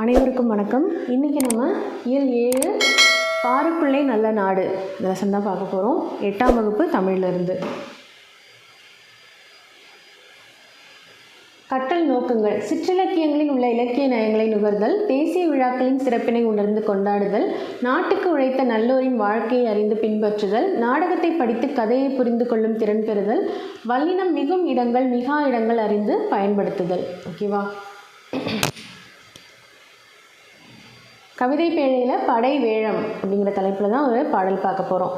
அனைவருக்கும் வணக்கம். இன்றைக்கி நம்ம இயல் 7 பாருக்குள்ளே நல்ல நாடு இந்த லெசன் தான் பார்க்க போகிறோம். 8ஆம் வகுப்பு தமிழிலிருந்து. கற்றல் நோக்கங்கள்: சிற்றிலக்கியங்களில் உள்ள இலக்கிய நயங்களை நுகர்தல், தேசிய விழாக்களின் சிறப்பினை உணர்ந்து கொண்டாடுதல், நாட்டுக்கு உழைத்த நல்லோரின் வாழ்க்கையை அறிந்து பின்பற்றுதல், நாடகத்தை படித்து கதையை புரிந்து கொள்ளும் திறன் பெறுதல், வல்லினம் மிகும் இடங்கள் மிகா இடங்கள் அறிந்து பயன்படுத்துதல். ஓகேவா? கவிதை பேழையில் படை வேழம் அப்படிங்கிற தலைப்பில் தான் ஒரு பாடல் பார்க்க போகிறோம்.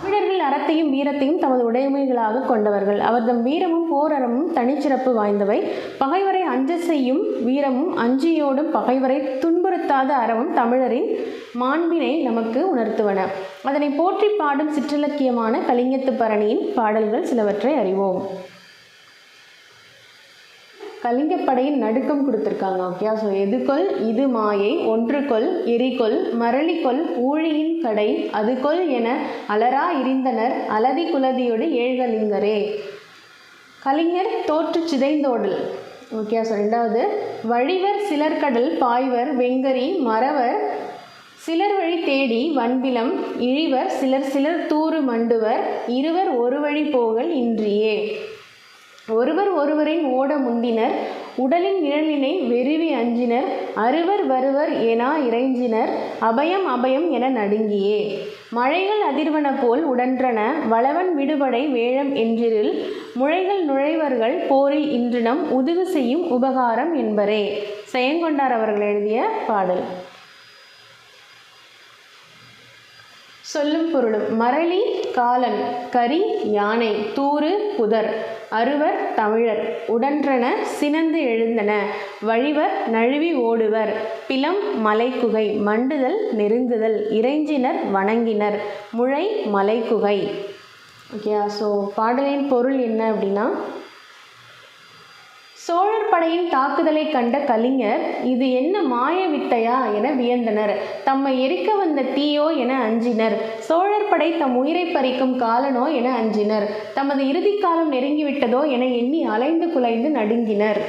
வீரர்கள் அறத்தையும் வீரத்தையும் தமது உடைமைகளாக கொண்டவர்கள். அவர்தம் வீரமும் போரறமும் தனிச்சிறப்பு வாய்ந்தவை. பகைவரை அஞ்ச செய்யும் வீரமும் அஞ்சியோடும் பகைவரை துன்புறுத்தாத அறமும் தமிழரின் மாண்பினை நமக்கு உணர்த்துவன. அதனை போற்றி பாடும் சிற்றிலக்கியமான கலிங்கத்து பரணியின் பாடல்கள் சிலவற்றை அறிவோம். கலிங்கப்படையின் நடுக்கம் கொடுத்துருக்காங்க. ஓகே, ஸோ எதுகொல் இது மாயை, ஒன்றுகொல் எரிகொல் மரளிகொல் ஊழியின் கடை, அதுகொல் என அலரா இருந்தனர் அலதி குலதியோடு ஏழ்கலிங்கரே. கலிங்கர் தோற்று சிதைந்தோடல். ஓகே, ஸோ ரெண்டாவது, வழிவர் சிலர்கடல் பாய்வர் வெங்கரி மறவர் சிலர் வழி தேடி வன்பிலம் இழிவர் சிலர் சிலர் தூறு மண்டுவர் இருவர் ஒரு வழி போகல் இன்றியே. ஒருவர் ஒருவரின் ஓட முந்தினர் உடலின் நிழலினை வெறுவி அஞ்சினர் அறுவர் வருவர் என இறைஞ்சினர் அபயம் அபயம் என நடுங்கியே. மழைகள் அதிர்வன போல் உடன்றன வளவன் விடுபடை வேழம் என்றிருள் முழைகள் நுழைவர்கள் போரில் இன்றினம் உதவு செய்யும் உபகாரம் என்பரே. செயங்கொண்டார் அவர்கள் எழுதிய பாடல். சொல்லும் பொருளும்: மரளி காலன், கரி யானை, தூறு புதர், அறுவர் தமிழர், உடன்றன சினந்து எழுந்தன, வழிவர் நழுவி ஓடுவர், பிலம் மலைக்குகை, மண்டுதல் நெருங்குதல், இறைஞ்சினர் வணங்கினர், முழை மலைக்குகை. ஓகே, ஸோ பாடலின் பொருள் என்ன அப்படின்னா, சோழர் படையின் தாக்குதலை கண்ட கலிங்கர் இது என்ன மாய வித்தையா என வியந்தனர். தம்மை எரிக்க வந்த தீயோ என அஞ்சினர். சோழர் படை தம் உயிரை பறிக்கும் காலனோ என அஞ்சினர். தமது இறுதி காலம் நெருங்கிவிட்டதோ என எண்ணி அலைந்து குலைந்து நடுங்கினர்.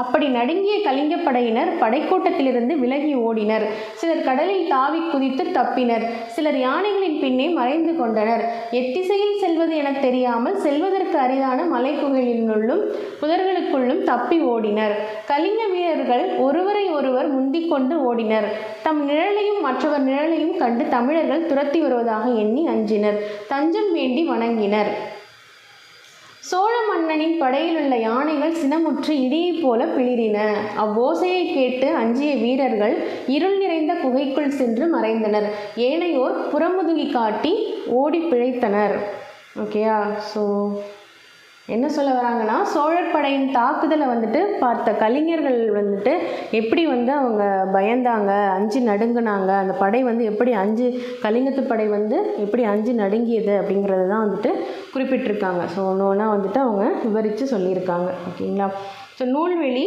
அப்படி நடுங்கிய கலிங்கப்படையினர் படைக்கூட்டத்திலிருந்து விலகி ஓடினர். சிலர் கடலில் தாவி குதித்து தப்பினர். சிலர் யானைகளின் பின்னே மறைந்து கொண்டனர். எத்திசையில் செல்வது என தெரியாமல் செல்வதற்கு அரிதான மலைக்குகைகளினுள்ளும் புதர்களுக்குள்ளும் தப்பி ஓடினர். கலிங்க வீரர்கள் ஒருவரை ஒருவர் முந்திக் கொண்டு ஓடினர். தம் நிழலையும் மற்றவர் நிழலையும் கண்டு தமிழர்கள் துரத்தி வருவதாக எண்ணி அஞ்சினர். தஞ்சம் வேண்டி வணங்கினர். சோழ மன்னனின் படையிலுள்ள யானைகள் சினமுற்று இடியை போல பிளிரின. அவ்வோசையை கேட்டு அஞ்சிய வீரர்கள் இருள் நிறைந்த குகைக்குள் சென்று மறைந்தனர். ஏனையோர் புறமுதுகி காட்டி ஓடி பிழைத்தனர். ஓகேயா? ஸோ என்ன சொல்ல வராங்கன்னா, சோழர் படையின் தாக்குதலை பார்த்த கலிங்கர்கள் எப்படி அவங்க பயந்தாங்க, அஞ்சு நடுங்கினாங்க, அந்த படை எப்படி கலிங்கத்து படை எப்படி அஞ்சு நடுங்கியது அப்படிங்கிறது தான் குறிப்பிட்டிருக்காங்க. ஸோ ஒன்று ஒன்றா அவங்க விவரித்து சொல்லியிருக்காங்க. ஓகேங்களா? ஸோ நூல்வெளி: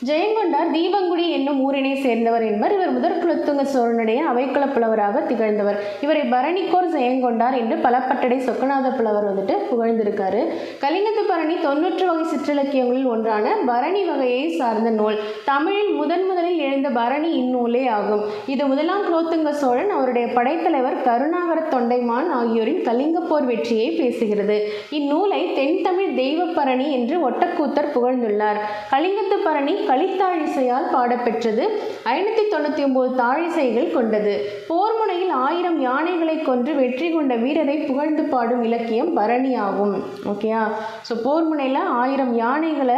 ஜெயங்கொண்டார் தீபங்குடி என்னும் ஊரினை சேர்ந்தவர் என்பர். இவர் முதற் குலோத்துங்க சோழனுடைய அவைக்கள புலவராக திகழ்ந்தவர். இவரை பரணிக்கோர் ஜெயங்கொண்டார் என்று பலப்பட்டடை சொக்கநாத புலவர் புகழ்ந்திருக்காரு. கலிங்கத்து பரணி 90 வகை சிற்றிலக்கியங்களில் ஒன்றான பரணி வகையை சார்ந்த நூல். தமிழில் முதலில் எழுந்த பரணி இந்நூலே ஆகும். இது முதலாம் குலோத்துங்க சோழன் அவருடைய படைத்தலைவர் கருணாகர தொண்டைமான் ஆகியோரின் கலிங்கப்போர் வெற்றியை பேசுகிறது. இந்நூலை தென்தமிழ் தெய்வ பரணி என்று ஒட்டக்கூத்தர் புகழ்ந்துள்ளார். கலிங்கத்து பரணி கலித்தாழிசையால் பாடப்பெற்றது. 599 தாழிசைகள் கொண்டது. போர் முனையில் 1000 யானைகளை கொன்று வெற்றி கொண்ட வீரரை புகழ்ந்து பாடும் இலக்கியம் பரணி ஆகும். ஓகேயா? ஸோ போர் முனையில் 1000 யானைகளை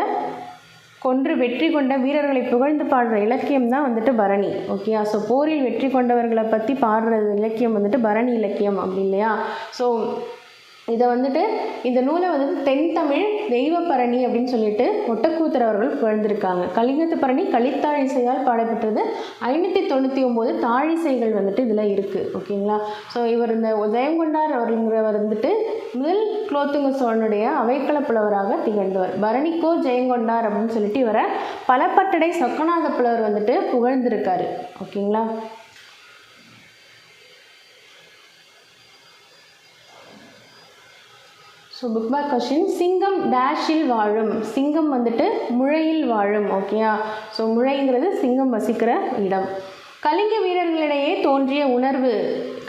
கொன்று வெற்றி கொண்ட வீரர்களை புகழ்ந்து பாடுற இலக்கியம் தான் பரணி. ஓகேயா? ஸோ போரில் வெற்றி கொண்டவர்களை பற்றி பாடுற இலக்கியம் பரணி இலக்கியம் அப்படி இல்லையா? ஸோ இதை இந்த நூலை தென்தமிழ் தெய்வ பரணி அப்படின்னு சொல்லிட்டு ஒட்டக்கூத்தர் அவர்கள் புகழ்ந்திருக்காங்க. கலிங்கத்து பரணி கலித்தாழிசையால் பாடப்பட்டது. 599 தாழிசைகள் இதில் இருக்குது. ஓகேங்களா? ஸோ இவர் இந்த ஜெயங்கொண்டார் அவருங்கிறவர் முதல் குலோத்துங்க சோழனுடைய அவைக்கள புலவராக திகழ்ந்தவர். பரணிக்கோ ஜெயங்கொண்டார் அப்படின்னு சொல்லிட்டு இவரை பலப்பட்டடை சொக்கநாத புலவர் புகழ்ந்திருக்காரு. ஓகேங்களா? ஸோ புக் பேக் கொஷின், சிங்கம் டேஷில் வாழும். சிங்கம் வந்துட்டு முழையில் வாழும். ஓகேயா? ஸோ முழைங்கிறது சிங்கம் வசிக்கிற இடம். கலிங்க வீரர்களிடையே தோன்றிய உணர்வு.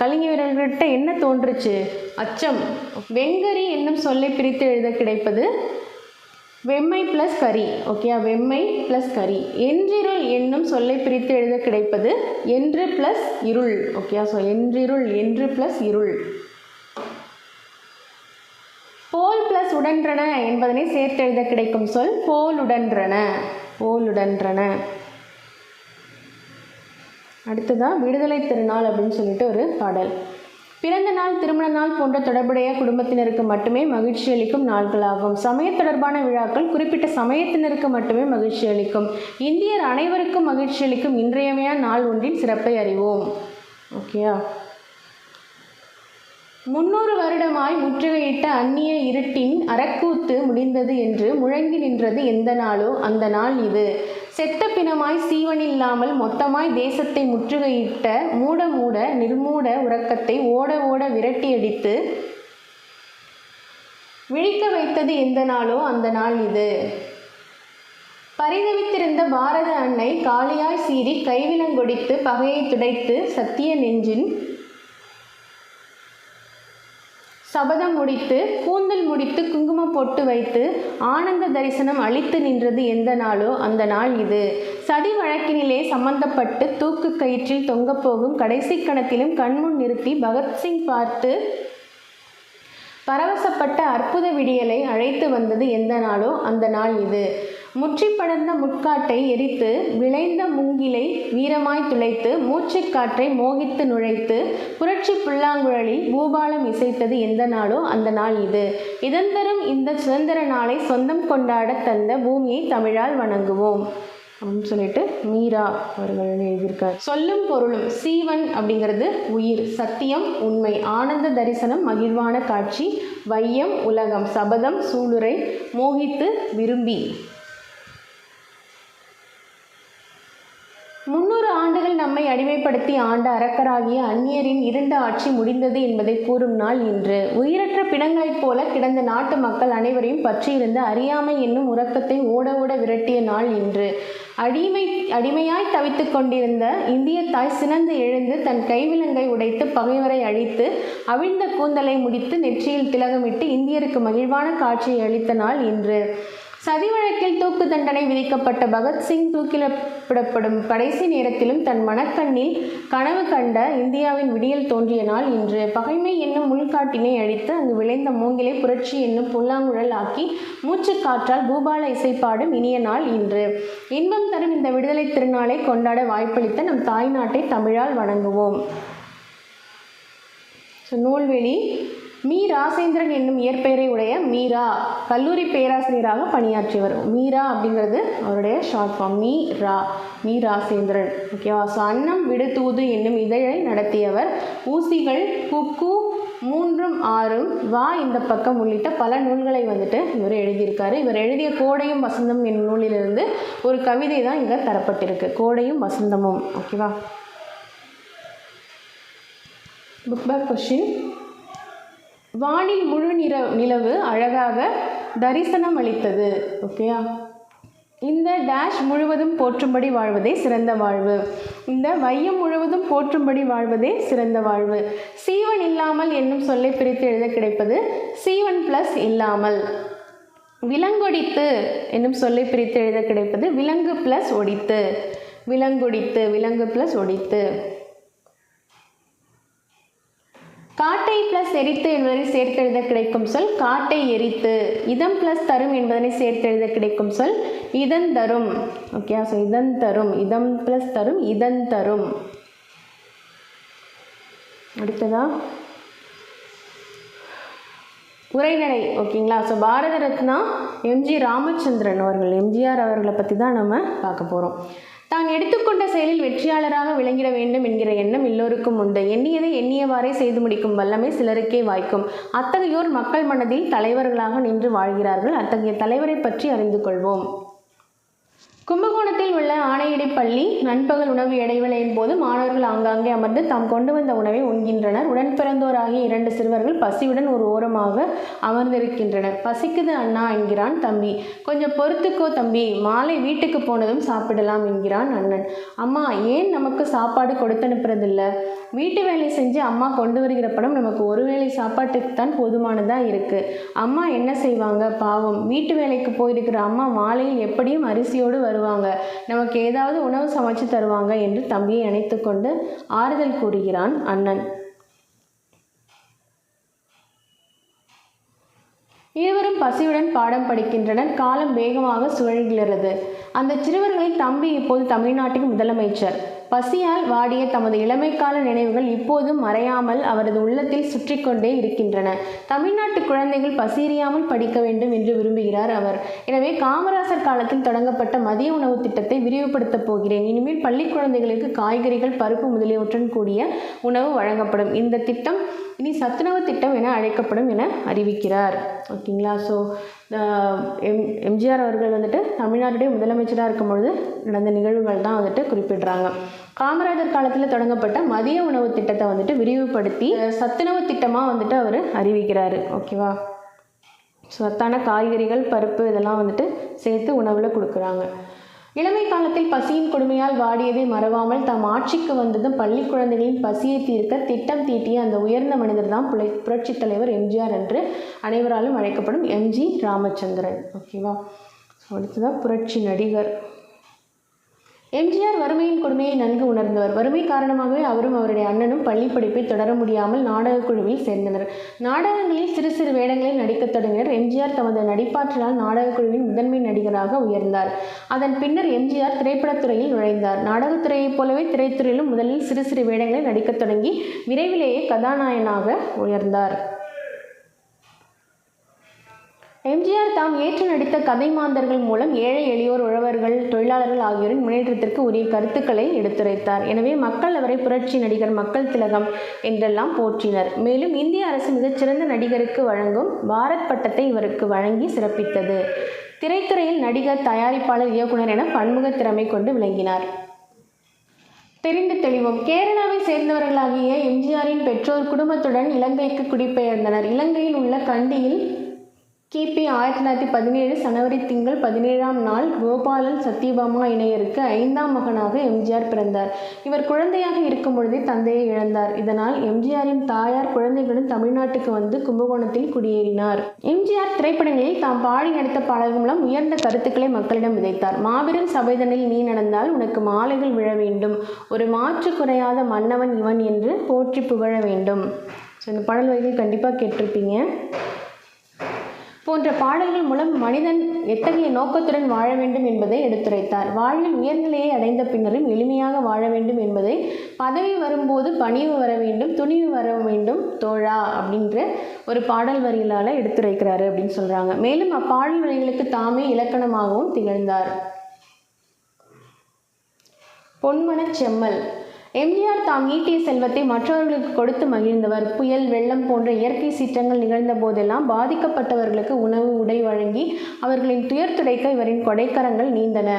கலிங்க வீரர்கள்கிட்ட என்ன தோன்றுச்சு? அச்சம். வெங்கரி என்னும் சொல்லை பிரித்து எழுத கிடைப்பது வெம்மை ப்ளஸ் கரி. ஓகேயா? வெம்மை ப்ளஸ் கரி. என்றிருள் என்னும் சொல்லை பிரித்து எழுத கிடைப்பது என்று ப்ளஸ் இருள். ஓகேயா? ஸோ என்றிருள், என்று ப்ளஸ் இருள். போல் ப்ளஸ் உடன்றன என்பதனை சேர்த்து எழுத கிடைக்கும் சொல் போலுடன்றன. போலுடன்றன. அடுத்ததான் விடுதலை திருநாள் அப்படின்னு சொல்லிட்டு ஒரு பாடல். பிறந்த நாள், திருமண நாள் போன்ற தொடர்புடைய குடும்பத்தினருக்கு மட்டுமே மகிழ்ச்சி அளிக்கும் நாட்களாகும். சமய தொடர்பான விழாக்கள் குறிப்பிட்ட சமயத்தினருக்கு மட்டுமே மகிழ்ச்சி அளிக்கும். இந்தியர் அனைவருக்கும் மகிழ்ச்சி அளிக்கும் இன்றையமையா நாள் ஒன்றின் சிறப்பை அறிவோம். ஓகேயா? 300 வருடமாய் முற்றுகையிட்ட அந்நிய இருட்டின் அறக்கூத்து முடிந்தது என்று முழங்கி நின்றது எந்த நாளோ அந்த நாள் இது. செத்த பிணமாய் சீவனில்லாமல் மொத்தமாய் தேசத்தை முற்றுகையிட்ட மூட மூட நிர்மூட உறக்கத்தை ஓட ஓட விரட்டி அடித்து விழிக்க வைத்தது எந்த நாளோ அந்த நாள் இது. பரிதவித்திருந்த பாரத அன்னை காளியாய் சீறி கைவிலங்கொடித்து பகையை துடைத்து சத்திய நெஞ்சின் சபதம் முடித்து கூந்தல் முடித்து குங்குமம் பொட்டு வைத்து ஆனந்த தரிசனம் அளித்து நின்றது எந்த நாளோ அந்த நாள் இது. சதி வழக்கினிலே சம்பந்தப்பட்டு தூக்கு கயிற்றில் தொங்கப்போகும் கடைசி கணத்திலும் கண்முன் நிறுத்தி பகத்சிங் பார்த்து பரவசப்பட்ட அற்புத விடியலை அழைத்து வந்தது எந்த நாளோ அந்த நாள் இது. முற்றி படர்ந்த முட்காட்டை எரித்து விளைந்த மூங்கிலை வீரமாய் துளைத்து மூச்சு காற்றை மோகித்து நுழைத்து புரட்சி புல்லாங்குழலில் பூபாலம் இசைத்தது எந்த நாளோ அந்த நாள் இது. இதன் தரும் இந்த சுதந்திர நாளை சொந்தம் கொண்டாட தந்த பூமியை தமிழால் வணங்குவோம் அப்படின்னு சொல்லிட்டு மீரா அவர்கள் எழுதியிருக்கார். சொல்லும் பொருளும். சீவன் அப்படிங்கிறது உயிர், சத்தியம் உண்மை, ஆனந்த தரிசனம் மகிழ்வான காட்சி, வையம் உலகம், சபதம் சூளுரை, மோகித்து விரும்பி. 300 ஆண்டுகள் நம்மை அடிமைப்படுத்தி ஆண்ட அரக்கராகிய அந்நியரின் இருண்ட ஆட்சி முடிந்தது என்பதை கூறும் நாள் இன்று. உயிரற்ற பிணங்களைப் போல கிடந்த நாட்டு மக்கள் அனைவரையும் பற்றியிருந்த அறியாமை என்னும் உறக்கத்தை ஓட ஓட விரட்டிய நாள் இன்று. அடிமையாய் தவித்து கொண்டிருந்த இந்திய தாய் சினந்து எழுந்து தன் கைவிலங்கை உடைத்து பகைவரை அழித்து அவிழ்ந்த கூந்தலை முடித்து நெற்றியில் திலகமிட்டு இந்தியருக்கு மகிழ்வான காட்சியை அளித்த நாள் இன்று. சதி வழக்கில் தூக்கு தண்டனை விதிக்கப்பட்ட பகத்சிங் தூக்கிலிடப்படும் கடைசி நேரத்திலும் தன் மனக்கண்ணில் கனவு கண்ட இந்தியாவின் விடியல் தோன்றிய நாள் இன்று. பகைமை என்னும் முள்காட்டினை அழித்து அங்கு விளைந்த மூங்கிலை புரட்சி என்னும் புல்லாங்குழல் ஆக்கி மூச்சு காற்றால் பூபால இசைப்பாடும் இனிய நாள் இன்று. இன்பம் தரும் இந்த விடுதலை திருநாளை கொண்டாட வாய்ப்பளித்த நம் தாய் நாட்டை தமிழால் வணங்குவோம். நூல்வெளி. மீ ராசேந்திரன் என்னும் இயற்பெயரை உடைய மீரா கல்லூரி பேராசிரியராக பணியாற்றியவர். மீரா அப்படிங்கிறது அவருடைய ஷார்ட் ஃபார்ம். மீ ராசேந்திரன். ஓகேவா? ஸோ அன்னம் விடு தூது என்னும் இதழை நடத்தியவர். ஊசிகள், குக்கு, 3ம் 6ம், வா இந்த பக்கம் உள்ளிட்ட பல நூல்களை வந்துட்டு இவர் எழுதியிருக்காரு. இவர் எழுதிய கோடையும் வசந்தம் என்னும் நூலிலிருந்து ஒரு கவிதை தான் இங்கே தரப்பட்டிருக்கு. கோடையும் வசந்தமும். ஓகேவா? Book back question. வானில் முழு நிலவு அழகாக தரிசனம் அளித்தது. ஓகேயா? இந்த டேஷ் முழுவதும் போற்றும்படி வாழ்வதே சிறந்த வாழ்வு. இந்த வையம் முழுவதும் போற்றும்படி வாழ்வதே சிறந்த வாழ்வு. சீவன் இல்லாமல் என்னும் சொல்லை பிரித்து எழுத கிடைப்பது சீவன் ப்ளஸ் இல்லாமல். விலங்கொடித்து என்னும் சொல்லை பிரித்து எழுத கிடைப்பது விலங்கு ப்ளஸ் ஒடித்து. விலங்கொடித்து, விலங்கு ப்ளஸ் ஒடித்து. காட்டை ப்ளஸ் எரித்து என்பதனை சேர்த்து எழுத கிடைக்கும் சொல் காட்டை எரித்து. இதம் ப்ளஸ் தரும் என்பதனை சேர்த்து எழுத கிடைக்கும் சொல் இதன் தரும். ஓகே? ஸோ இதன் தரும். இதம் ப்ளஸ் தரும், இதன் தரும். அடுத்ததா உரைநடை. ஓகேங்களா? ஸோ பாரத ரத்னா எம்ஜி ராமச்சந்திரன் அவர்கள், எம்ஜிஆர் அவர்களை பற்றி தான் நம்ம பார்க்க போகிறோம். தான் எடுத்துக்கொண்ட செயலில் வெற்றியாளராக விளங்கிட வேண்டும் என்கிற எண்ணம் எல்லோருக்கும் உண்டு. எண்ணியதை எண்ணியவாறே செய்து முடிக்கும் வல்லமை சிலருக்கே வாய்க்கும். அத்தகையோர் மக்கள் மனதில் தலைவர்களாக நின்று வாழ்கிறார்கள். அத்தகைய தலைவரை பற்றி அறிந்து கொள்வோம். கும்பகோணத்தில் உள்ள ஆணையடி பள்ளி நண்பகல் உணவு இடைவேளையின் போது மாணவர்கள் ஆங்காங்கே அமர்ந்து தாம் கொண்டு வந்த உணவை உண்கின்றனர். உடன் பிறந்தோராகிய 2 சிறுவர்கள் பசியுடன் ஒரு ஓரமாக அமர்ந்திருக்கின்றனர். பசிக்குது அண்ணா என்கிறான் தம்பி. கொஞ்சம் பொறுத்துக்கோ தம்பி, மாலை வீட்டுக்கு போனதும் சாப்பிடலாம் என்கிறான் அண்ணன். அம்மா ஏன் நமக்கு சாப்பாடு கொடுத்தனுப்புறதில்ல? வீட்டு வேலை செஞ்சு அம்மா கொண்டு வருகிற பணம் நமக்கு ஒரு வேளை சாப்பாட்டுக்கு தான் போதுமானதாக இருக்கு. அம்மா என்ன செய்வாங்க பாவம். வீட்டு வேலைக்கு போயிருக்கிற அம்மா மாலையில் எப்படியும் அரிசியோடு வருவாங்க, நமக்கு ஏதாவது உணவு சமைச்சு தருவாங்க என்று தம்பியை அணைத்து கொண்டு ஆறுதல் கூறுகிறான் அண்ணன். இருவரும் பசியுடன் பாடம் படிக்கின்றனர். காலம் வேகமாக சுழல்கிறது. அந்த சிறுவர்களின் தம்பி இப்போது தமிழ்நாட்டின் முதலமைச்சர். பசியால் வாடிய தமது இளமைக்கால நினைவுகள் இப்போதும் மறையாமல் அவரது உள்ளத்தில் சுற்றி கொண்டே இருக்கின்றன. தமிழ்நாட்டு குழந்தைகள் பசியறியாமல் படிக்க வேண்டும் என்று விரும்புகிறார் அவர். எனவே காமராசர் காலத்தில் தொடங்கப்பட்ட மதிய உணவு திட்டத்தை விரிவுபடுத்தப் போகிறேன். இனிமேல் பள்ளி குழந்தைகளுக்கு காய்கறிகள், பருப்பு முதலியவற்றுடன் கூடிய உணவு வழங்கப்படும். இந்த திட்டம் இனி சத்துணவு திட்டம் என அழைக்கப்படும் என அறிவிக்கிறார். ஓகேங்களா? ஸோ எம்ஜிஆர் அவர்கள் வந்துட்டு தமிழ்நாட்டுடைய முதலமைச்சராக இருக்கும் பொழுது நடந்த நிகழ்வுகள் தான் வந்துட்டு குறிப்பிடுறாங்க. காமராஜர் காலத்தில் தொடங்கப்பட்ட மதிய உணவு திட்டத்தை வந்துட்டு விரிவுபடுத்தி சத்துணவு திட்டமாக வந்துட்டு அவர் அறிவிக்கிறாரு. ஓகேவா? சத்தான காய்கறிகள், பருப்பு இதெல்லாம் வந்துட்டு சேர்த்து உணவில் கொடுக்குறாங்க. இளமை காலத்தில் பசியின் கொடுமையால் வாடியதை மறவாமல் தாம் ஆட்சிக்கு வந்ததும் பள்ளி குழந்தைகளின் பசியை தீர்க்க திட்டம் தீட்டிய அந்த உயர்ந்த மனிதர் தான் புரட்சித் தலைவர் எம்ஜிஆர் என்று அனைவராலும் அழைக்கப்படும் எம்ஜி ராமச்சந்திரன். ஓகேவா? அடுத்ததான் புரட்சி நடிகர். எம்ஜிஆர் வறுமையின் கொடுமையை நன்கு உணர்ந்தவர். வறுமை காரணமாகவே அவரும் அவருடைய அண்ணனும் பள்ளி படிப்பை தொடர முடியாமல் நாடகக் குழுவில் சேர்ந்தனர். நாடகங்களில் சிறு சிறு வேடங்களில் நடிக்கத் தொடங்கினர். எம்ஜிஆர் தமது நடிப்பாற்றலால் நாடகக் குழுவின் முதன்மை நடிகராக உயர்ந்தார். அதன் பின்னர் எம்ஜிஆர் திரைப்படத்துறையில் நுழைந்தார். நாடகத்துறையைப் போலவே திரைத்துறையிலும் முதலில் சிறு சிறு வேடங்களில் நடிக்கத் தொடங்கி விரைவிலேயே கதாநாயகனாக உயர்ந்தார். எம்ஜிஆர் தாம் ஏற்று நடித்த கதை மாந்தர்கள் மூலம் ஏழை எளியோர், உழவர்கள், தொழிலாளர்கள் ஆகியோரின் முன்னேற்றத்திற்கு உரிய கருத்துக்களை எடுத்துரைத்தார். எனவே மக்கள் அவரை புரட்சி நடிகர், மக்கள் திலகம் என்றெல்லாம் போற்றினர். மேலும் இந்திய அரசு மிகச்சிறந்த நடிகருக்கு வழங்கும் பாரத் பட்டத்தை இவருக்கு வழங்கி சிறப்பித்தது. திரைத்துறையில் நடிகர், தயாரிப்பாளர், இயக்குனர் என பன்முக திறமை கொண்டு விளங்கினார். தெரிந்து தெளிவோம். கேரளாவை சேர்ந்தவர்களாகிய எம்ஜிஆரின் பெற்றோர் குடும்பத்துடன் இலங்கைக்கு குடிபெயர்ந்தனர். இலங்கையில் உள்ள கண்டியில் கிபி 1917 சனவரி திங்கள் 17ஆம் நாள் கோபாலன் சத்யபாமா இணையருக்கு 5ஆம் மகனாக எம்ஜிஆர் பிறந்தார். இவர் குழந்தையாக இருக்கும் பொழுதே தந்தையை இழந்தார். இதனால் எம்ஜிஆரின் தாயார் குழந்தைகளுடன் தமிழ்நாட்டுக்கு வந்து கும்பகோணத்தில் குடியேறினார். எம்ஜிஆர் திரைப்படங்களில் தாம் பாடி நடித்த பாடல்கள் மூலம் உயர்ந்த கருத்துக்களை மக்களிடம் விதைத்தார். மாபெரும் சபைதனில் நீ நடந்தால் உனக்கு மாலைகள் விழ வேண்டும், ஒரு மாற்று குறையாத மன்னவன் இவன் என்று போற்றி புகழ வேண்டும். ஸோ இந்த பாடல் வரிகள் கண்டிப்பாக கேட்டிருப்பீங்க. போன்ற பாடல்கள் மூலம் மனிதன் எத்தகைய நோக்கத்துடன் வாழ வேண்டும் என்பதை எடுத்துரைத்தார். வாழ்வில் உயர்நிலையை அடைந்த பின்னரும் எளிமையாக வாழ வேண்டும் என்பதை, பதவி வரும்போது பணிவு வர வேண்டும், துணிவு வர வேண்டும் தோழா அப்படின்ற ஒரு பாடல் வரிகளால் எடுத்துரைக்கிறாரு அப்படின்னு சொல்கிறாங்க. மேலும் அப்பாடல் வரிகளுக்கு தாமே இலக்கணமாகவும் திகழ்ந்தார். பொன்மனச் செம்மல். எம்ஜிஆர் தாம் ஈட்டிய செல்வத்தை மற்றவர்களுக்கு கொடுத்து மகிழ்ந்தவர். புயல், வெள்ளம் போன்ற இயற்கை சீற்றங்கள் நிகழ்ந்த போதெல்லாம் பாதிக்கப்பட்டவர்களுக்கு உணவு, உடை வழங்கி அவர்களின் துயர் துடைக்க இவரின் கொடைக்கரங்கள் நீந்தன.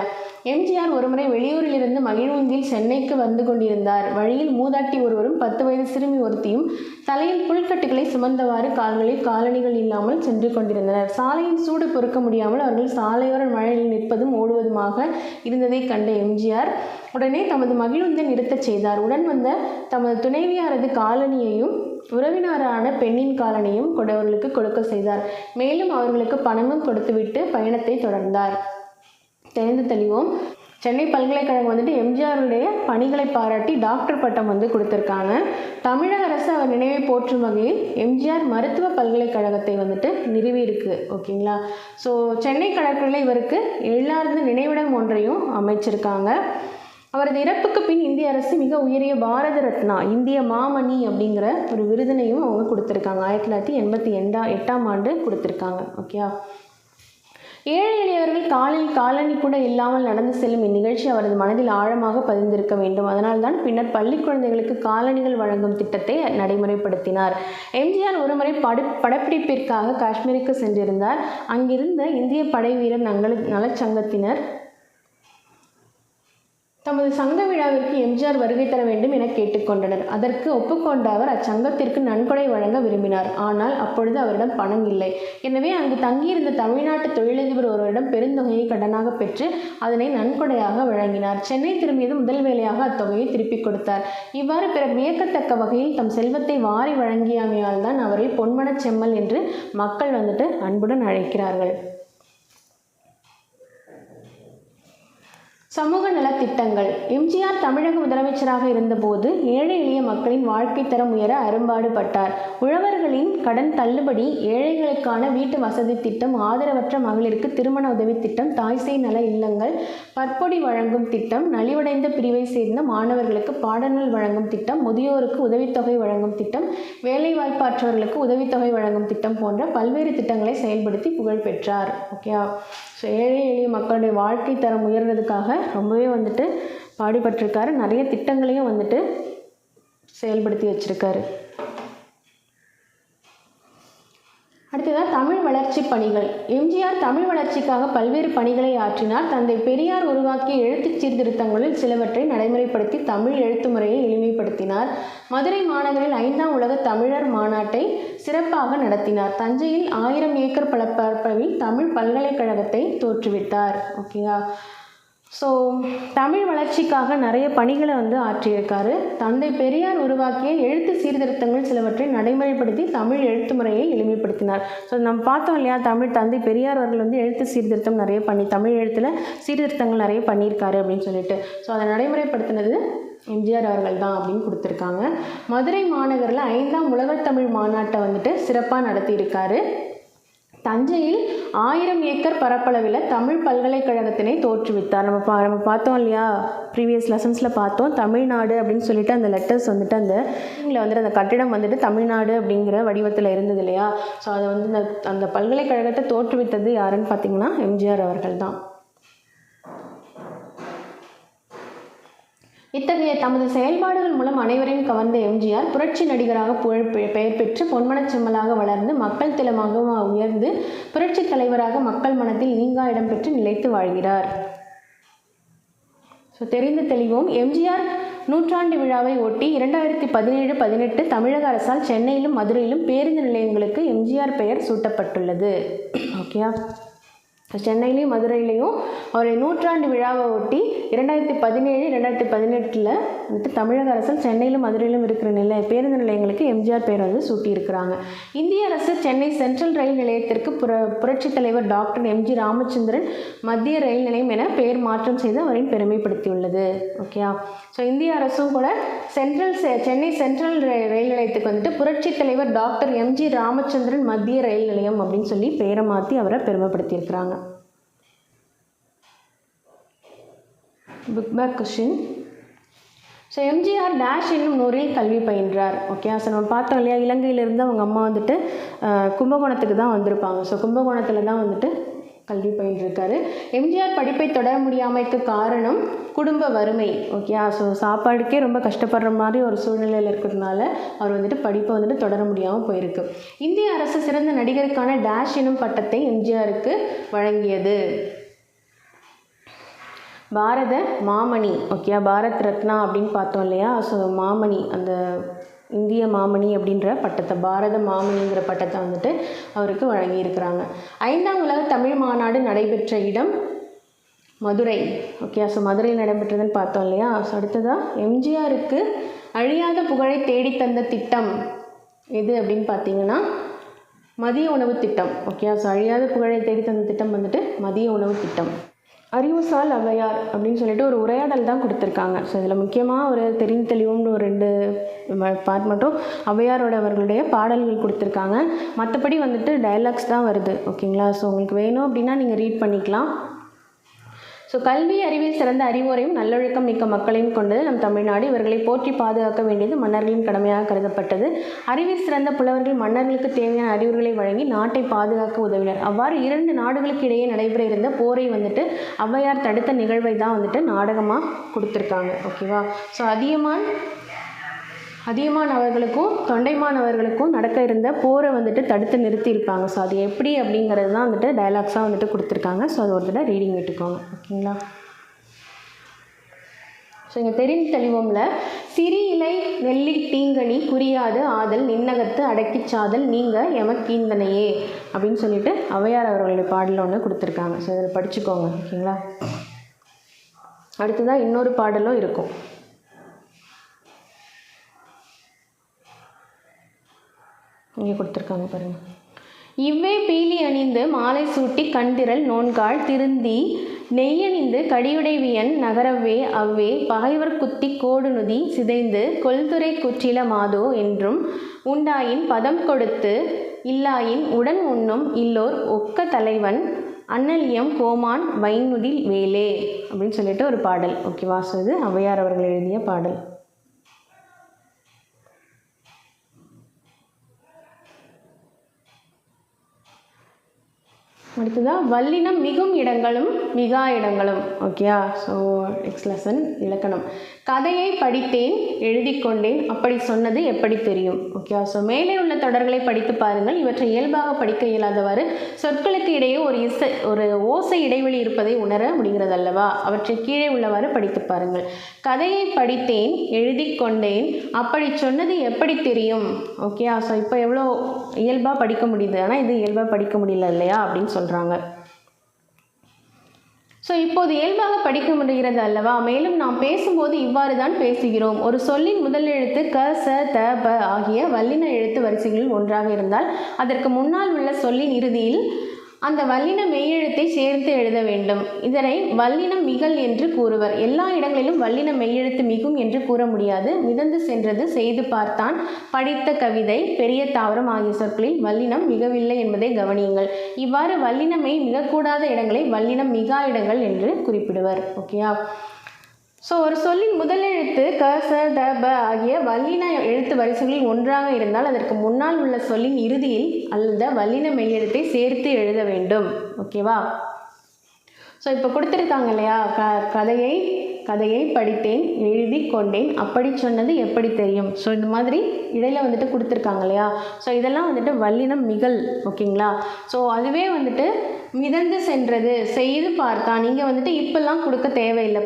எம்ஜிஆர் ஒருமுறை வெளியூரிலிருந்து மகிழ்வுந்தில் சென்னைக்கு வந்து கொண்டிருந்தார். வழியில் மூதாட்டி ஒருவரும் 10 வயது சிறுமி ஒருத்தியும் தலையில் புல்கட்டுகளை சுமந்தவாறு கால்களில் காலணிகள் இல்லாமல் சென்று கொண்டிருந்தனர். சாலையின் சூடு பொறுக்க முடியாமல் அவர்கள் சாலையோர மழையில் நிற்பதும் ஓடுவதுமாக இருந்ததை கண்ட எம்ஜிஆர் உடனே தமது மகிழுந்தை நிறுத்தச் செய்தார். உடன் வந்த தமது துணைவியாரது காலணியையும் உறவினரான பெண்ணின் காலணியும் அவர்களுக்கு கொடுக்க செய்தார். மேலும் அவர்களுக்கு பணமும் கொடுத்துவிட்டு பயணத்தை தொடர்ந்தார். தெரிந்து தெளிவோம். சென்னை பல்கலைக்கழகம் வந்துட்டு எம்ஜிஆருடைய பணிகளை பாராட்டி டாக்டர் பட்டம் வந்து கொடுத்துருக்காங்க. தமிழக அரசு அவர் நினைவை போற்றும் வகையில் எம்ஜிஆர் மருத்துவ பல்கலைக்கழகத்தை வந்துட்டு நிறுவியிருக்கு. ஓகேங்களா? ஸோ சென்னை கடற்கரையில் இவருக்கு எழிலார்ந்த நினைவிடம் ஒன்றையும் அமைச்சிருக்காங்க. அவரது இறப்புக்கு பின் இந்திய அரசு மிக உயரிய பாரத ரத்னா, இந்திய மாமணி அப்படிங்கிற ஒரு விருதினையும் அவங்க கொடுத்துருக்காங்க. 1988ஆம் ஆண்டு கொடுத்துருக்காங்க. ஓகே. ஏழை எளியவர்கள் காலில் காலணி கூட இல்லாமல் நடந்து செல்லும் இந்நிகழ்ச்சி அவரது மனதில் ஆழமாக பதிந்திருக்க வேண்டும். அதனால்தான் பின்னர் பள்ளி குழந்தைகளுக்கு காலணிகள் வழங்கும் திட்டத்தை நடைமுறைப்படுத்தினார். எம்ஜிஆர் ஒருமுறை படப்பிடிப்பிற்காக காஷ்மீருக்கு சென்றிருந்தார். அங்கிருந்த இந்திய படை வீரர் நலச்சங்கத்தினர் தமது சங்க விழாவிற்கு எம்ஜிஆர் வருகை தர வேண்டும் என கேட்டுக்கொண்டனர். அதற்கு ஒப்புக்கொண்ட அவர் அச்சங்கத்திற்கு நன்கொடை வழங்க விரும்பினார். ஆனால் அப்பொழுது அவரிடம் பணம் இல்லை. எனவே அங்கு தங்கியிருந்த தமிழ்நாட்டு தொழிலதிபர் ஒருவரிடம் பெருந்தொகையை கடனாக பெற்று அதனை நன்கொடையாக வழங்கினார். சென்னை திரும்பியது முதல் வேலையாக அத்தொகையை திருப்பிக் கொடுத்தார். இவ்வாறு பிற வியக்கத்தக்க வகையில் தம் செல்வத்தை வாரி வழங்கியமையால் தான் அவரை பொன்மனச் செம்மல் என்று மக்கள் அன்புடன் அழைக்கிறார்கள். சமூக நலத்திட்டங்கள். எம்ஜிஆர் தமிழக முதலமைச்சராக இருந்தபோது ஏழை எளிய மக்களின் வாழ்க்கை தரம் உயர அரும்பாடுபட்டார். உழவர்களின் கடன் தள்ளுபடி, ஏழைகளுக்கான வீட்டு வசதி திட்டம், ஆதரவற்ற மகளிருக்கு திருமண உதவி திட்டம், தாய்சேய் நல இல்லங்கள், பற்பொடி வழங்கும் திட்டம், நலிவடைந்த பிரிவை சேர்ந்த மாணவர்களுக்கு பாடநூல் வழங்கும் திட்டம், முதியோருக்கு உதவித்தொகை வழங்கும் திட்டம், வேலைவாய்ப்பற்றவர்களுக்கு உதவித்தொகை வழங்கும் திட்டம் போன்ற பல்வேறு திட்டங்களை செயல்படுத்தி புகழ் பெற்றார். ஓகேயா? ஸோ ஏழை எளிய மக்களுடைய வாழ்க்கை தரம் உயர்றதுக்காக ரொம்பவே பாடுபட்டிருக்காரு. நிறைய திட்டங்களையும் செயல்படுத்தி வச்சிருக்காரு. அடுத்ததாக தமிழ் வளர்ச்சி பணிகள். எம்ஜிஆர் தமிழ் வளர்ச்சிக்காக பல்வேறு பணிகளை ஆற்றினார். தந்தை பெரியார் உருவாக்கிய எழுத்து சீர்திருத்தங்களில் சிலவற்றை நடைமுறைப்படுத்தி தமிழ் எழுத்து முறையை எளிமைப்படுத்தினார். மதுரை மாநகரில் 5ஆம் உலக தமிழர் மாநாட்டை சிறப்பாக நடத்தினார். தஞ்சையில் 1000 ஏக்கர் பரப்பளவில் தமிழ் பல்கலைக்கழகத்தை தோற்றுவித்தார். ஓகேயா? ஸோ தமிழ் வளர்ச்சிக்காக நிறைய பணிகளை ஆற்றியிருக்காரு. தந்தை பெரியார் உருவாக்கிய எழுத்து சீர்திருத்தங்கள் சிலவற்றை நடைமுறைப்படுத்தி தமிழ் எழுத்து முறையை எளிமைப்படுத்தினார். ஸோ நம்ம பார்த்தோம் இல்லையா, தந்தை பெரியார் அவர்கள் எழுத்து சீர்திருத்தம் நிறைய தமிழ் எழுத்தில் சீர்திருத்தங்கள் நிறைய பண்ணியிருக்காரு அப்படின்னு சொல்லிட்டு. ஸோ அதை நடைமுறைப்படுத்தினது எம்ஜிஆர் அவர்கள் தான் அப்படின்னு கொடுத்துருக்காங்க. மதுரை மாநகரில் 5ஆம் உலகத்தமிழ் மாநாட்டை சிறப்பாக நடத்தியிருக்காரு. தஞ்சையில் 1000 ஏக்கர் பரப்பளவில் தமிழ் பல்கலைக்கழகத்தினை தோற்றுவித்தார். நம்ம பார்த்தோம் இல்லையா, ப்ரீவியஸ் லெசன்ஸில் பார்த்தோம். தமிழ்நாடு அப்படின்னு சொல்லிட்டு அந்த லெட்டர்ஸ் அந்த அந்த கட்டிடம் தமிழ்நாடு அப்படிங்கிற வடிவத்தில் இருந்தது இல்லையா. ஸோ அதை அந்த பல்கலைக்கழகத்தை தோற்றுவித்தது யாருன்னு பார்த்தீங்கன்னா எம்ஜிஆர் அவர்கள் தான். இத்தகைய தமது செயல்பாடுகள் மூலம் அனைவரையும் கவர்ந்த எம்ஜிஆர் புரட்சி நடிகராக பெயர் பெற்று பொன்மனச் செம்மலாக வளர்ந்து மக்கள் திலமாக உயர்ந்து புரட்சி தலைவராக மக்கள் மனத்தில் நீங்கா இடம் பெற்று நிலைத்து வாழ்கிறார். ஸோ தெரிந்து தெளிவோம். எம்ஜிஆர் நூற்றாண்டு விழாவை ஒட்டி 2017-18 தமிழக அரசால் சென்னையிலும் மதுரையிலும் பேருந்து நிலையங்களுக்கு எம்ஜிஆர் பெயர் சூட்டப்பட்டுள்ளது. ஓகேயா? சென்னையிலையும் மதுரையிலையும் அவருடைய நூற்றாண்டு விழாவை ஒட்டி 2017-2018 தமிழக அரசில் சென்னையிலும் மதுரையிலும் இருக்கிற பேருந்து நிலையங்களுக்கு எம்ஜிஆர் பேர் சூட்டியிருக்கிறாங்க. இந்திய அரசு சென்னை சென்ட்ரல் ரயில் நிலையத்திற்கு புரட்சி தலைவர் டாக்டர் எம்.ஜி. ராமச்சந்திரன் மத்திய ரயில் நிலையம் என பெயர் மாற்றம் செய்து அவரின் பெருமைப்படுத்தியுள்ளது. ஓகேயா? ஸோ இந்திய அரசும் கூட சென்னை சென்ட்ரல் ரயில் நிலையத்துக்கு புரட்சி தலைவர் டாக்டர் எம்.ஜி. ராமச்சந்திரன் மத்திய ரயில் நிலையம் அப்படின்னு சொல்லி பெயரை மாற்றி அவரை பெருமைப்படுத்தியிருக்கிறாங்க. Book back question. So MGR dash என்னும் நூரில் கல்வி பயின்றார். ஓகே, ஸோ நம்ம பார்த்தோம் இல்லையா, இலங்கையிலிருந்து அவங்க அம்மா கும்பகோணத்துக்கு தான் வந்திருப்பாங்க. ஸோ கும்பகோணத்தில் தான் கல்வி பயின்றிருக்காரு. எம்ஜிஆர் படிப்பை தொடர முடியாமைக்கு காரணம் குடும்ப வறுமை. ஓகே, ஸோ சாப்பாடுக்கே ரொம்ப கஷ்டப்படுற மாதிரி ஒரு சூழ்நிலையில் இருக்கிறதுனால அவர் படிப்பை தொடர முடியாமல் போயிருக்கு. இந்திய அரசு சிறந்த நடிகருக்கான டேஷ் எனும் பட்டத்தை எம்ஜிஆருக்கு வழங்கியது. பாரத மாமணி. ஓகே, பாரத் ரத்னா அப்படின்னு பார்த்தோம் இல்லையா. ஸோ மாமணி, அந்த இந்திய மாமணி அப்படின்ற பட்டத்தை, பாரத மாமணிங்கிற பட்டத்தை அவருக்கு வழங்கியிருக்கிறாங்க. 5ஆம் உலக தமிழ் மாநாடு நடைபெற்ற இடம் மதுரை. ஓகே, ஸோ மதுரையில் நடைபெற்றதுன்னு பார்த்தோம் இல்லையா. ஸோ அடுத்ததாக எம்ஜிஆருக்கு அழியாத புகழை தேடித்தந்த திட்டம் எது அப்படின்னு பார்த்தீங்கன்னா மதிய உணவு திட்டம். ஓகே, ஸோ அழியாத புகழை தேடித்தந்த திட்டம் மதிய உணவு திட்டம். அறிவுசால் ஔவையார் அப்படின்னு சொல்லிட்டு ஒரு உரையாடல் தான் கொடுத்துருக்காங்க. ஸோ இதில் முக்கியமாக ஒரு தெரிந்து தெளிவும்னு ஒரு 2 பார்ட் மட்டும் ஔவையாரோட அவர்களுடைய பாடல்கள் கொடுத்துருக்காங்க. மற்றபடி டயலாக்ஸ் தான் வருது. ஓகேங்களா. ஸோ உங்களுக்கு வேணும் அப்படின்னா நீங்கள் ரீட் பண்ணிக்கலாம். ஸோ கல்வி அறிவில் சிறந்த அறிவுரையும் நல்லொழுக்கம் மிக்க மக்களையும் கொண்டது நம் தமிழ்நாடு. இவர்களை போற்றி பாதுகாக்க வேண்டியது மன்னர்களின் கடமையாக கருதப்பட்டது. அறிவில் சிறந்த புலவர்கள் மன்னர்களுக்கு தேவையான அறிவுரைகளை வழங்கி நாட்டை பாதுகாக்க உதவினர். அவ்வாறு 2 நாடுகளுக்கு இடையே நடைபெற இருந்த போரை ஔவையார் தடுத்த நிகழ்வை தான் நாடகமாக கொடுத்துருக்காங்க. ஓகேவா. ஸோ அதியமான் அவர்களுக்கும் தொண்டைமான் அவர்களுக்கும் நடக்க இருந்த போரை தடுத்து நிறுத்தியிருப்பாங்க. ஸோ அது எப்படி அப்படிங்கிறது தான் டயலாக்ஸாக கொடுத்துருக்காங்க. ஸோ அது ஒரு தடவை ரீடிங் விட்டுக்கோங்க. ஓகேங்களா. இங்கே தெரிந்து தெளிவோம்ல, சிறி இலை நெல்லி தீங்கனி குறியாது ஆதல் நின்னகத்து அடக்கிச் சாதல் நீங்க எமக்கீந்தனையே அப்படின்னு சொல்லிட்டு ஔவையார் அவர்களுடைய பாடலில் ஒன்று கொடுத்துருக்காங்க. ஸோ இதில் படிச்சுக்கோங்க. ஓகேங்களா. அடுத்ததாக இன்னொரு பாடலும் இருக்கும். இங்கே கொடுத்துருக்காங்க பாருங்கள். இவ்வே பீலி அணிந்து மாலை சூட்டி கண்டிரல் நோன்காள் திருந்தி நெய்யணிந்து கடியுடைவியன் நகரவே அவ்வே பகைவர் குத்தி கோடுநுதி சிதைந்து கொல்துறை குற்றில மாதோ என்றும் உண்டாயின் பதம் கொடுத்து இல்லாயின் உடன் உண்ணும் இல்லோர் ஒக்க தலைவன் அன்னலியம் கோமான் வைநுதில் வேலே அப்படின்னு சொல்லிட்டு ஒரு பாடல். ஓகேவா. ஸோ இது ஔவையார் அவர்கள் எழுதிய பாடல். அடுத்ததாக வல்லினம் மிகும் இடங்களும் மிகா இடங்களும். ஓகேயா. ஸோ நெக்ஸ்ட் லெசன் இலக்கணம். கதையை படித்தேன் எழுதி கொண்டேன் அப்படி சொன்னது எப்படி தெரியும். ஓகேவா. ஸோ மேலே உள்ள தொடர்களை படித்து பாருங்கள். இவற்றை இயல்பாக படிக்க இயலாதவாறு சொற்களுக்கு இடையே ஒரு ஓசை இடைவெளி இருப்பதை உணர முடிகிறது அல்லவா. அவற்றை கீழே உள்ளவாறு படித்து பாருங்கள். கதையை படித்தேன் எழுதி கொண்டேன் அப்படி சொன்னது எப்படி தெரியும். ஓகேயா. ஸோ இப்போ எவ்வளோ இயல்பாக படிக்க முடியுது, ஆனால் இது இயல்பாக படிக்க முடியல இல்லையா அப்படின்னு சொல்கிறாங்க. ஸோ இப்போது இயல்பாக படிக்க முடிகிறது அல்லவா. மேலும் நாம் பேசும்போது இவ்வாறு தான் பேசுகிறோம். ஒரு சொல்லின் முதல் எழுத்து க ச த ப ஆகிய வல்லின எழுத்து வரிசைகளில் ஒன்றாக இருந்தால் அதற்கு முன்னால் உள்ள சொல்லின் இறுதியில் அந்த வல்லின மெய்யெழுத்தை சேர்த்து எழுத வேண்டும். இதனை வல்லினம் மிகல் என்று கூறுவர். எல்லா இடங்களிலும் வல்லின மெய்யெழுத்து மிகும் என்று கூற முடியாது. மிதந்து சென்றது, செய்து பார்த்தான், படித்த கவிதை, பெரிய தாவரம் ஆகிய சொற்களில் வல்லினம் மிகவில்லை என்பதை கவனியுங்கள். இவ்வாறு வல்லின மெய் மிகக்கூடாத இடங்களை வல்லினம் மிகா இடங்கள் என்று குறிப்பிடுவர். ஓகேயா. ஸோ ஒரு சொல்லின் முதல் எழுத்து க ச த ப ஆகிய வல்லின எழுத்து வரிசைகளில் ஒன்றாக இருந்தால் அதற்கு முன்னால் உள்ள சொல்லின் இறுதியில் அந்த வல்லின மெய்யெழுத்தை சேர்த்து எழுத வேண்டும். ஓகேவா. ஸோ இப்போ கொடுத்துருக்காங்க இல்லையா, கதையை படித்தேன் எழுதி கொண்டேன் அப்படி சொன்னது எப்படி தெரியும். ஸோ இந்த மாதிரி இடையில வந்துட்டு கொடுத்துருக்காங்க இல்லையா. ஸோ இதெல்லாம் வந்துட்டு வல்லினம் மிகல். ஓகேங்களா. ஸோ அதுவே வந்துட்டு மிதந்து சென்றது, செய்து பார்த்தான், நீங்கள் வந்துட்டு இப்பெல்லாம் கொடுக்க தேவையில்லை.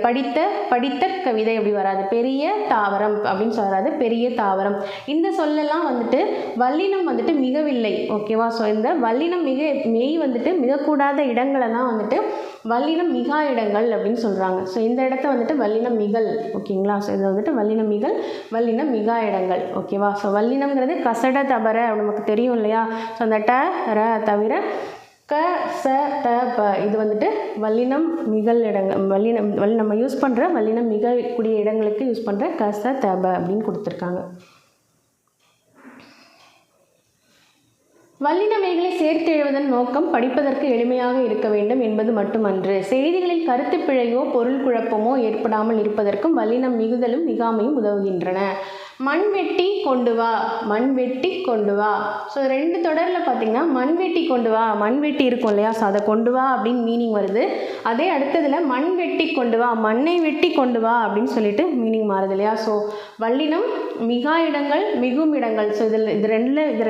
படித்த கவிதை அப்படி வராது. பெரிய தாவரம் அப்படின்னு சொல்கிறாது, பெரிய தாவரம். இந்த சொல்லெல்லாம் வந்துட்டு வல்லினம் வந்துட்டு மிகவில்லை. ஓகேவா. ஸோ இந்த வல்லினம் மெய் வந்துட்டு மிகக்கூடாத இடங்களெல்லாம் வந்துட்டு வல்லினம் மிகா இடங்கள் அப்படின்னு சொல்கிறாங்க. ஸோ இந்த இடத்த வந்துட்டு வல்லினம் மிகல். ஓகேங்களா. ஸோ இது வந்துட்டு வல்லினம் மிகல், வல்லினம் மிகா இடங்கள். ஓகேவா. ஸோ வல்லினம்ங்கிறது கசட தபர நமக்கு தெரியும் இல்லையா. ஸோ அந்த ட ர தவிர க ச த ப இது வந்துட்டு வல்லினம் மிகல் இடங்கள். நம்ம யூஸ் பண்ணுற வல்லினம் மிகக்கூடிய இடங்களுக்கு யூஸ் பண்ணுற க ச த ப அப்படின்னு கொடுத்துருக்காங்க. வல்லினமைகளை சேர்த்து எழுவதன் நோக்கம் படிப்பதற்கு எளிமையாக இருக்க வேண்டும் என்பது மட்டுமன்று. செய்திகளில் கருத்து பிழையோ பொருள் குழப்பமோ ஏற்படாமல் இருப்பதற்கும் வல்லினம் மிகுதலும் மிகாமையும் உதவுகின்றன. மண்வெட்டி கொண்டு வா, மண்வெட்டி கொண்டு வா. ஸோ ரெண்டு தொடரில் பார்த்தீங்கன்னா மண்வெட்டி கொண்டு வா, மண்வெட்டி இருக்கும் இல்லையா. ஸோ அதை கொண்டு வா அப்படின்னு மீனிங் வருது. அதே அடுத்ததில் மண்வெட்டி கொண்டு வா, மண்ணை வெட்டி கொண்டு வா அப்படின்னு சொல்லிட்டு மீனிங் மாறுது இல்லையா. ஸோ வல்லினம் மிகா இடங்கள் மிகும் இடங்கள். ஸோ இது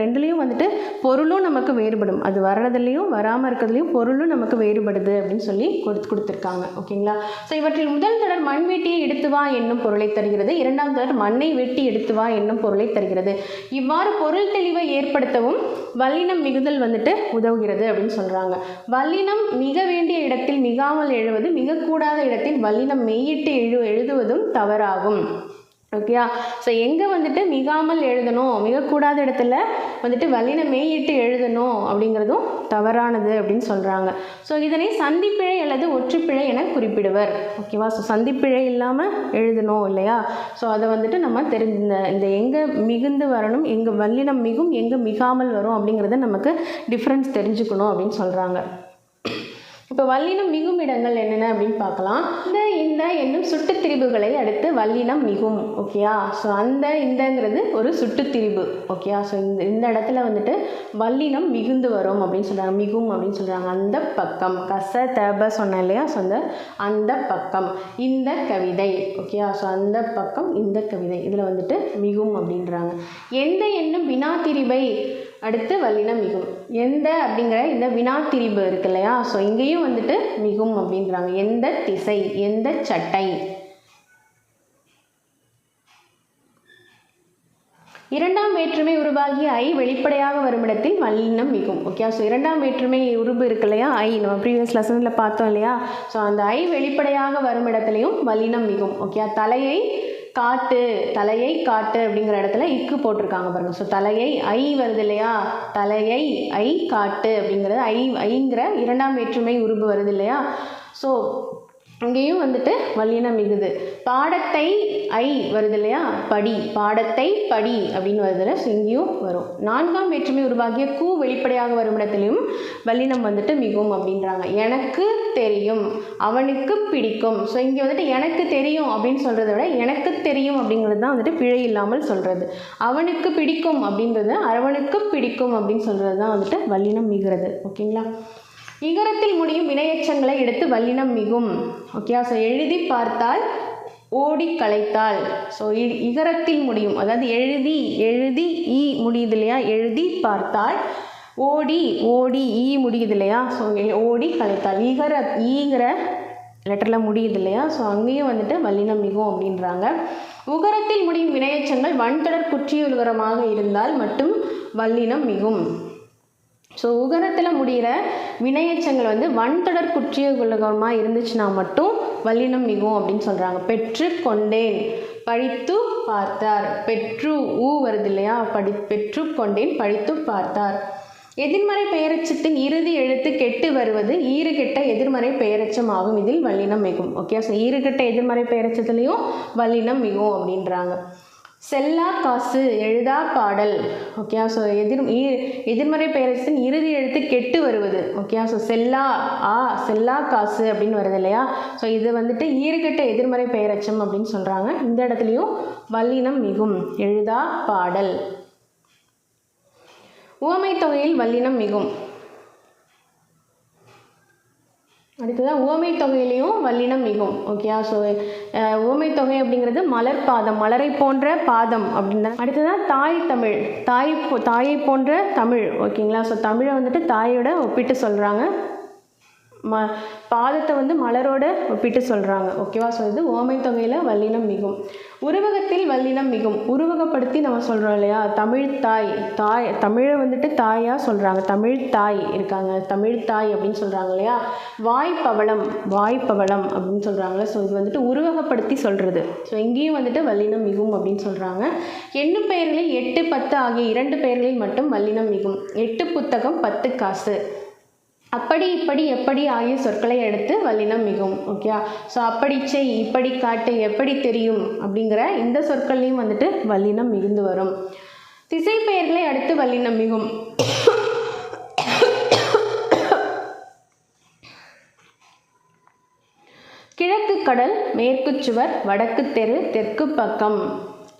ரெண்டுலேயும் வந்துட்டு பொருளும் நமக்கு வேறுபடும். அது வர்றதுலேயும் வராமல் இருக்கிறதுலையும் பொருளும் நமக்கு வேறுபடுது அப்படின்னு சொல்லி கொடுத்துருக்காங்க. ஓகேங்களா. ஸோ இவற்றில் முதல் தொடர் மண்வெட்டியை எடுத்து வா என்னும் பொருளை தருகிறது. இரண்டாம் தொடர் மண்ணை வெட்டி எடுத்து வா என்னும் பொருளை தருகிறது. இவ்வாறு பொருள் தெளிவை ஏற்படுத்தவும் வல்லினம் மிகுதல் வந்துட்டு உதவுகிறது அப்படின்னு சொல்கிறாங்க. வல்லினம் மிக வேண்டிய இடத்தில் மிகாமல் எழுவது, மிகக்கூடாத இடத்தில் வல்லினம் மெய்யிட்டு எழுதுவதும் தவறாகும். ஓகேயா. ஸோ எங்கே வந்துட்டு மிகாமல் எழுதணும், மிகக்கூடாத இடத்துல வந்துட்டு வல்லின மெய்யிட்டு எழுதணும் அப்படிங்கிறதும் தவறானது அப்படின்னு சொல்கிறாங்க. ஸோ இதனை சந்திப்பிழை அல்லது ஒற்றுப்பிழை என குறிப்பிடுவர். ஓகேவா. ஸோ சந்திப்பிழை இல்லாமல் எழுதணும் இல்லையா. ஸோ அதை வந்துட்டு நம்ம இந்த எங்கே மிகுந்து வரணும், எங்கே வல்லினம் மிகும், எங்கே மிகாமல் வரும் அப்படிங்கிறத நமக்கு டிஃப்ரென்ஸ் தெரிஞ்சுக்கணும் அப்படின்னு சொல்கிறாங்க. இப்போ வல்லினம் மிகும் இடங்கள் என்னென்ன அப்படின்னு பார்க்கலாம். இந்த என்னும் சுட்டுத்திரிபுகளை அடுத்து வல்லினம் மிகும். ஓகேயா. ஸோ இந்தங்கிறது ஒரு சுட்டுத்திரிபு. ஓகேயா. ஸோ இந்த இடத்துல வந்துட்டு வல்லினம் மிகுந்து வரும் அப்படின்னு சொல்கிறாங்க, மிகும் அப்படின்னு சொல்கிறாங்க. அந்த பக்கம் கச தப சொன்னேன் இல்லையா. ஸோ அந்த பக்கம் இந்த கவிதை. ஓகேயா. ஸோ அந்த பக்கம் இந்த கவிதை இதில் வந்துட்டு மிகும் அப்படின்றாங்க. எந்த என்னும் வினாத்திரிபை அடுத்து வல்லினம் மிகும். எந்த அப்படிங்கிற இந்த வினாத்திரிபு இருக்கு இல்லையா. ஸோ இங்கேயும் வந்துட்டு மிகும் அப்படின்றாங்க. எந்த திசை, எந்த சட்டை, இரண்டாம் வேற்றுமை உருவாகிய ஐ வெளிப்படையாக வரும் இடத்தில் வல்லினம் மிகும். ஓகே, ஸோ இரண்டாம் வேற்றுமை உருபு இருக்கு இல்லையா, ஐ நம்ம ப்ரீவியஸ் லெசனில் பார்த்தோம் இல்லையா. ஸோ அந்த ஐ வெளிப்படையாக வரும் இடத்துலையும் வல்லினம் மிகும். ஓகே, தலையை காட்டு, தலையை காட்டு அப்படிங்கிற இடத்துல இக்கு போட்டிருக்காங்க பாருங்கள். ஸோ தலையை ஐ வருது இல்லையா, தலையை ஐ காட்டு அப்படிங்கிறது ஐங்கிற இரண்டாம் வேற்றுமை உருபு வருது இல்லையா. ஸோ அங்கேயும் வந்துட்டு வல்லினம் மிகுது. பாடத்தை ஐ வருது இல்லையா, படி, பாடத்தை படி அப்படின்னு வருதுல்ல. ஸோ இங்கேயும் வரும். நான்காம் வேற்றுமை உருவாகிய கூ வெளிப்படையாக வரும் இடத்துலையும் வல்லினம் வந்துட்டு மிகும் அப்படின்றாங்க. எனக்கு தெரியும், அவனுக்கு பிடிக்கும். ஸோ இங்கே வந்துட்டு எனக்கு தெரியும் அப்படின்னு சொல்கிறத விட எனக்கு தெரியும் அப்படிங்கிறது தான் வந்துட்டு பிழை இல்லாமல் சொல்கிறது. அவனுக்கு பிடிக்கும் அப்படின்றது அவனுக்கு பிடிக்கும் அப்படின்னு சொல்கிறது தான் வந்துட்டு வல்லினம் மிகிறது. ஓகேங்களா. இகரத்தில் முடியும் வினையெச்சங்களை எடுத்து வல்லினம் மிகும். ஓகே, ஸோ எழுதி பார்த்தால், ஓடி களைத்தால். ஸோ இகரத்தில் முடியும், அதாவது எழுதி ஈ முடியுது இல்லையா, எழுதி பார்த்தால், ஓடி ஈ முடியுது இல்லையா. ஸோ ஓடி களைத்தால் ஈங்கிற லெட்டரில் முடியுது இல்லையா. ஸோ அங்கேயும் வந்துட்டு வல்லினம் மிகும் அப்படின்றாங்க. உகரத்தில் முடியும் வினையெச்சங்கள் வன்தொடர் குற்றியுகரமாக இருந்தால் மட்டும் வல்லினம் மிகும். ஸோ உகரத்தில் முடிகிற வினையெச்சங்கள் வந்து வன்தொடர் குற்றியுகரமாக இருந்துச்சுன்னா மட்டும் வல்லினம் மிகும் அப்படின்னு சொல்கிறாங்க. பெற்று கொண்டேன், படித்து பார்த்தார். பெற்று ஊ வருது இல்லையா, பெற்று கொண்டேன், படித்து பார்த்தார். எதிர்மறை பெயரெச்சத்தின் இறுதி எழுத்து கெட்டு வருவது ஈறுகெட்ட எதிர்மறை பெயரெச்சம் ஆகும். இதில் வல்லினம் மிகும். ஓகே, ஸோ ஈறுகெட்ட எதிர்மறை பெயரெச்சத்துலேயும் வல்லினம் மிகும் அப்படின்றாங்க. செல்லா காசு, எழுதா பாடல். ஓகே, ஸோ எதிர்மறை பெயரெச்சத்தின் இறுதி எழுத்து கெட்டு வருவது. ஓகே, ஸோ செல்லா காசு அப்படின்னு வருது இல்லையா. ஸோ இது வந்துட்டு ஈறுகெட்ட எதிர்மறை பெயரெச்சம் அப்படின்னு சொல்கிறாங்க. இந்த இடத்துலையும் வல்லினம் மிகும். எழுதா பாடல். உவமை தொகையில் வல்லினம் மிகும். அடுத்ததான் உவமை தொகையிலையும் வல்லினம் மிகும். ஓகே, ஸோ உவமை தொகை அப்படிங்கிறது மலர் பாதம், மலரை போன்ற பாதம் அப்படின்னா. அடுத்ததான் தாய் தமிழ், தாயை போன்ற தமிழ். ஓகேங்களா. ஸோ தமிழை வந்துட்டு தாயோட ஒப்பிட்டு சொல்கிறாங்க, பாதத்தை வந்து மலரோட ஒப்பிட்டு சொல்கிறாங்க. ஓகேவா. ஸோ இது உவமை தொகையில் வல்லினம் மிகும். உருவகத்தில் வல்லினம் மிகும். உருவகப்படுத்தி நம்ம சொல்கிறோம் இல்லையா, தமிழ் தாய், தமிழை வந்துட்டு தாயாக சொல்கிறாங்க, தமிழ் தாய் இருக்காங்க, தமிழ் தாய் அப்படின்னு சொல்கிறாங்க இல்லையா. வாய்ப்பவளம் அப்படின்னு சொல்கிறாங்களே. ஸோ இது வந்துட்டு உருவகப்படுத்தி சொல்கிறது. ஸோ இங்கேயும் வந்துட்டு வல்லினம் மிகும் அப்படின்னு சொல்கிறாங்க. எண்ணு பெயர்களில் 8, 10 ஆகிய 2 பெயர்களில் மட்டும் வல்லினம் மிகும். 8 புத்தகம், 10 காசு. அப்படி இப்படி எப்படி ஆகிய சொற்களை எடுத்து வல்லினம் மிகும். ஓகே. ஸோ அப்படி செய், இப்படி காட்டு, எப்படி தெரியும் அப்படிங்கிற இந்த சொற்கள்லையும் வந்துட்டு வல்லினம் மிகுந்து வரும். திசை பெயர்களை அடுத்து வல்லினம் மிகும். கிழக்கு கடல், மேற்கு சுவர், வடக்கு தெரு, தெற்கு பக்கம்.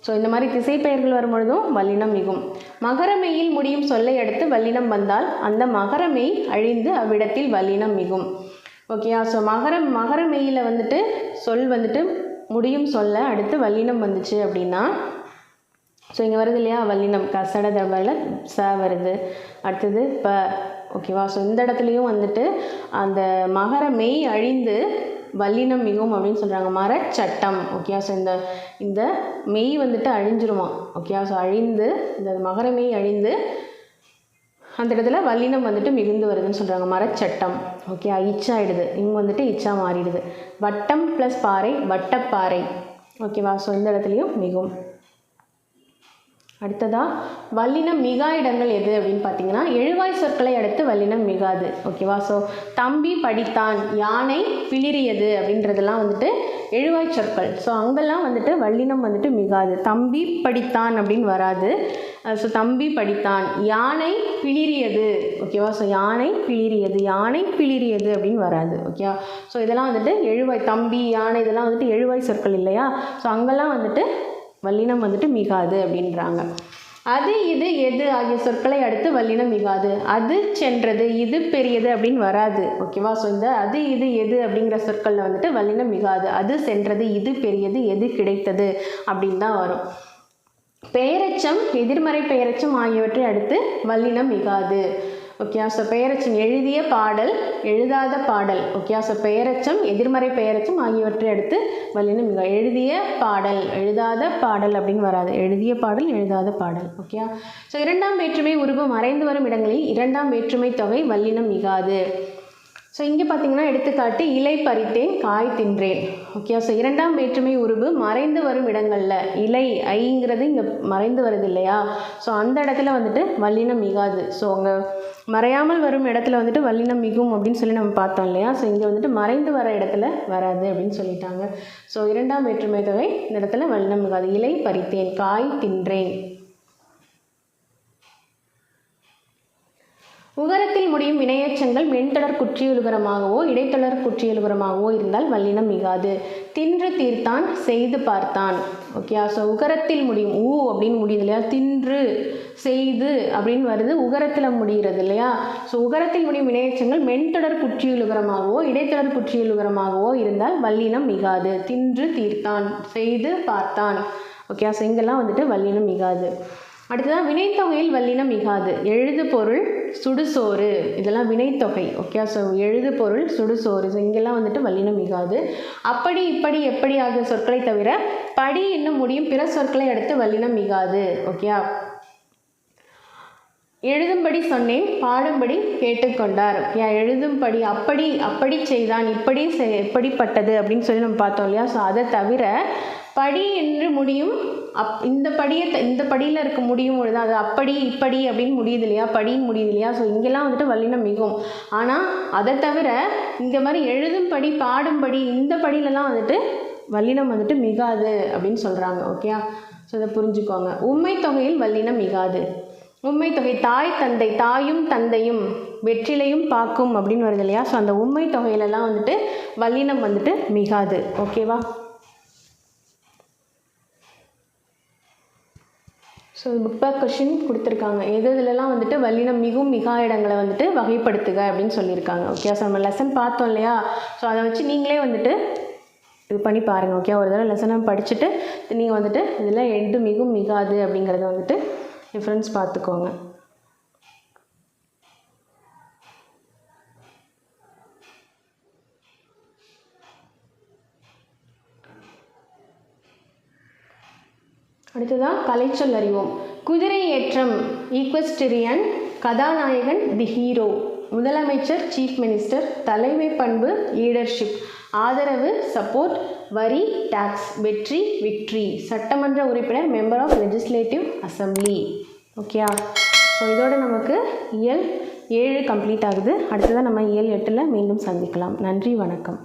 ஸோ இந்த மாதிரி திசை பெயர்கள் வரும்பொழுதும் வல்லினம் மிகும். மகரமெய்யில் முடியும் சொல்லை அடுத்து வல்லினம் வந்தால் அந்த மகரமெய் அழிந்து அவ்விடத்தில் வல்லினம் மிகும். ஓகேயா. ஸோ மகரமெய்யில் வந்துட்டு சொல் வந்துட்டு முடியும் சொல்ல அடுத்து வல்லினம் வந்துச்சு அப்படின்னா, ஸோ இங்கே வருது இல்லையா வல்லினம், கசட தவல ச வருது, அடுத்தது ப. ஓகேவா. ஸோ இந்த இடத்துலையும் வந்துட்டு அந்த மகரமெய் அழிந்து வல்லினம் மிகும் அப்படின்னு சொல்கிறாங்க. மரச்சட்டம். ஓகே. ஸோ இந்த மெய் வந்துட்டு அழிஞ்சிருமா. ஓகே. ஸோ அழிந்து இந்த மகர மெய் அழிந்து அந்த இடத்துல வல்லினம் வந்துட்டு மிகுந்து வருதுன்னு சொல்கிறாங்க. மரச்சட்டம். ஓகே. இச்சா ஆயிடுது, இங்கே வந்துட்டு இச்சா மாறிடுது. வட்டம் ப்ளஸ் பாறை, வட்டப்பாறை. ஓகேவா. ஸோ இந்த இடத்துலையும் மிகும். அடுத்ததா வல்லினம் மிகா இடங்கள் எது அப்படின்னு பார்த்தீங்கன்னா, எழுவாய் சொற்களை அடுத்து வல்லினம் மிகாது. ஓகேவா. ஸோ தம்பி படித்தான், யானை பிளிரியது அப்படின்றதெல்லாம் வந்துட்டு எழுவாய் சொற்கள். ஸோ அங்கெல்லாம் வந்துட்டு வல்லினம் வந்துட்டு மிகாது. தம்பி படித்தான் அப்படின்னு வராது. ஸோ தம்பி படித்தான், யானை பிளிரியது. ஓகேவா. ஸோ யானை பிளிரியது அப்படின்னு வராது. ஓகேவா. ஸோ இதெல்லாம் வந்துட்டு எழுவாய், தம்பி, யானை இதெல்லாம் வந்துட்டு எழுவாய் சொற்கள் இல்லையா. ஸோ அங்கெல்லாம் வந்துட்டு வல்லினம் வந்துட்டு மிகாது அப்படின்றாங்க. அது, இது, எது ஆகிய சொற்களை அடுத்து வல்லினம் மிகாது. அது சென்றது, இது பெரியது அப்படின்னு வராது. ஓகேவா. ஸோ இந்த அது, இது, எது அப்படிங்கிற சொற்களில் வந்துட்டு வல்லினம் மிகாது. அது சென்றது, இது பெரியது, எது கிடைத்தது அப்படின்னு தான் வரும். பெயரெச்சம், எதிர்மறை பெயரெச்சம் ஆகியவற்றை அடுத்து வல்லினம் மிகாது. ஓகே. ஸோ பெயரெச்சம் எழுதிய பாடல், எழுதாத பாடல். ஓகே. ஸோ பெயரெச்சம், எதிர்மறை பெயரெச்சம் ஆகியவற்றை அடுத்து வல்லினம் மிகா. எழுதிய பாடல், எழுதாத பாடல் அப்படின்னு வராது. எழுதிய பாடல், எழுதாத பாடல். ஓகே. ஸோ இரண்டாம் வேற்றுமை உருவு மறைந்து வரும் இடங்களில் இரண்டாம் வேற்றுமை தொகை வல்லினம் மிகாது. ஸோ இங்கே பார்த்தீங்கன்னா எடுத்துக்காட்டு இலை பறித்தேன், காய் தின்றேன். ஓகே. ஸோ இரண்டாம் வேற்றுமை உருவு மறைந்து வரும் இடங்களில் இலை ஐங்கிறது இங்கே மறைந்து வருது இல்லையா, ஸோ அந்த இடத்துல வந்துட்டு வல்லினம் மிகாது. ஸோ அங்கே மறையாமல் வரும் இடத்துல வந்துட்டு வல்லினம் மிகும் அப்படின்னு சொல்லி நம்ம பார்த்தோம் இல்லையா, ஸோ இங்கே வந்துட்டு மறைந்து வர இடத்துல வராது அப்படின்னு சொல்லிட்டாங்க. ஸோ இரண்டாம் வேற்றுமை தொகை இந்த இடத்துல வல்லினம் மிகாது. இலை பறித்தேன், காய் தின்றேன். உகரத்தில் முடியும் வினையெச்சங்கள் மென்தொடர் குற்றியலுகரமாகவோ இடைத்தொடர் குற்றியலுகரமாகவோ இருந்தால் வல்லினம் மிகாது. தின்று தீர்த்தான், செய்து பார்த்தான். ஓகே. ஸோ உகரத்தில் முடியும், ஊ அப்படின்னு முடியுது இல்லையா, தின்று செய்து அப்படின்னு வருது, உகரத்தில் முடிகிறது இல்லையா. ஸோ உகரத்தில் முடியும் வினையெச்சங்கள் மென்தொடர் குற்றியலுகரமாகவோ இடைத்தொடர் குற்றியலுகரமாகவோ இருந்தால் வல்லினம் மிகாது. தின்று தீர்த்தான், செய்து பார்த்தான். ஓகே. ஸோ இங்கெல்லாம் வந்துட்டு வல்லினம் மிகாது. அடுத்ததான் வினைத்தொகையில் வல்லினம் மிகாது. எழுது பொருள், சுடுசோறு, இதெல்லாம் வினைத்தொகை. ஓகே. ஸோ எழுது பொருள், சுடுசோறு, ஸோ இங்கெல்லாம் வந்துட்டு வல்லினம் மிகாது. அப்படி இப்படி எப்படி ஆகிய சொற்களை தவிர படி என்னும் முடியும் பிற சொற்களை அடுத்து வல்லினம் மிகாது. ஓகே. எழுதும்படி சொன்னேன், பாடும்படி கேட்டுக்கொண்டார். ஓகே. எழுதும்படி அப்படி அப்படி செய்தான், இப்படி எப்படிப்பட்டது அப்படின்னு சொல்லி நம்ம பார்த்தோம் இல்லையா. ஸோ அதை தவிர படி என்று முடியும், இந்த படியில் இருக்க முடியும் பொழுது அது அப்படி இப்படி அப்படின்னு முடியுது இல்லையா, படின்னு முடியுது இல்லையா. ஸோ இங்கெல்லாம் வந்துட்டு வல்லினம் மிகும். ஆனால் அதை தவிர இந்த மாதிரி எழுதும்படி பாடும்படி இந்த படியிலலாம் வந்துட்டு வல்லினம் வந்துட்டு மிகாது அப்படின்னு சொல்கிறாங்க. ஓகே. ஸோ இதை புரிஞ்சுக்கோங்க. உண்மை தொகையில் வல்லினம் மிகாது. உண்மை தொகை தாய் தந்தை, தாயும் தந்தையும் வெற்றிலையும் பாக்கும் அப்படின்னு வருது இல்லையா. ஸோ அந்த உண்மை தொகையிலலாம் வந்துட்டு வல்லினம் வந்துட்டு மிகாது. ஓகேவா. ஸோ புக் பேக் கொஷின் கொடுத்துருக்காங்க. எதுலலாம் வந்துட்டு வல்லினம் மிகும் மிகா இடங்களை வந்துட்டு வகைப்படுத்துக அப்படின்னு சொல்லியிருக்காங்க. ஓகே. ஸோ நம்ம லெசன் பார்த்தோம் இல்லையா, ஸோ அதை வச்சு நீங்களே வந்துட்டு இது பண்ணி பாருங்கள். ஓகே. ஒரு தடவை லெசனை படிச்சுட்டு நீங்கள் வந்துட்டு இதில் எது மிகும் மிகாது அப்படிங்கிறத வந்துட்டு டிஃப்ரென்ஸ் பார்த்துக்கோங்க. அடுத்ததான் கலைச்சொல் அறிவோம். குதிரை ஏற்றம், ஈக்வெஸ்டீரியன், கதாநாயகன் தி ஹீரோ, முதலமைச்சர் சீஃப் மினிஸ்டர், தலைமை பண்பு லீடர்ஷிப், ஆதரவு சப்போர்ட், வரி டாக்ஸ், வெற்றி விக்ட்ரி, சட்டமன்ற உறுப்பினர் member of legislative assembly. Okay. So இதோட நமக்கு இயல் 7 கம்ப்ளீட் ஆகுது. அடுத்ததான் நம்ம இயல் 8 மீண்டும் சந்திக்கலாம். நன்றி, வணக்கம்.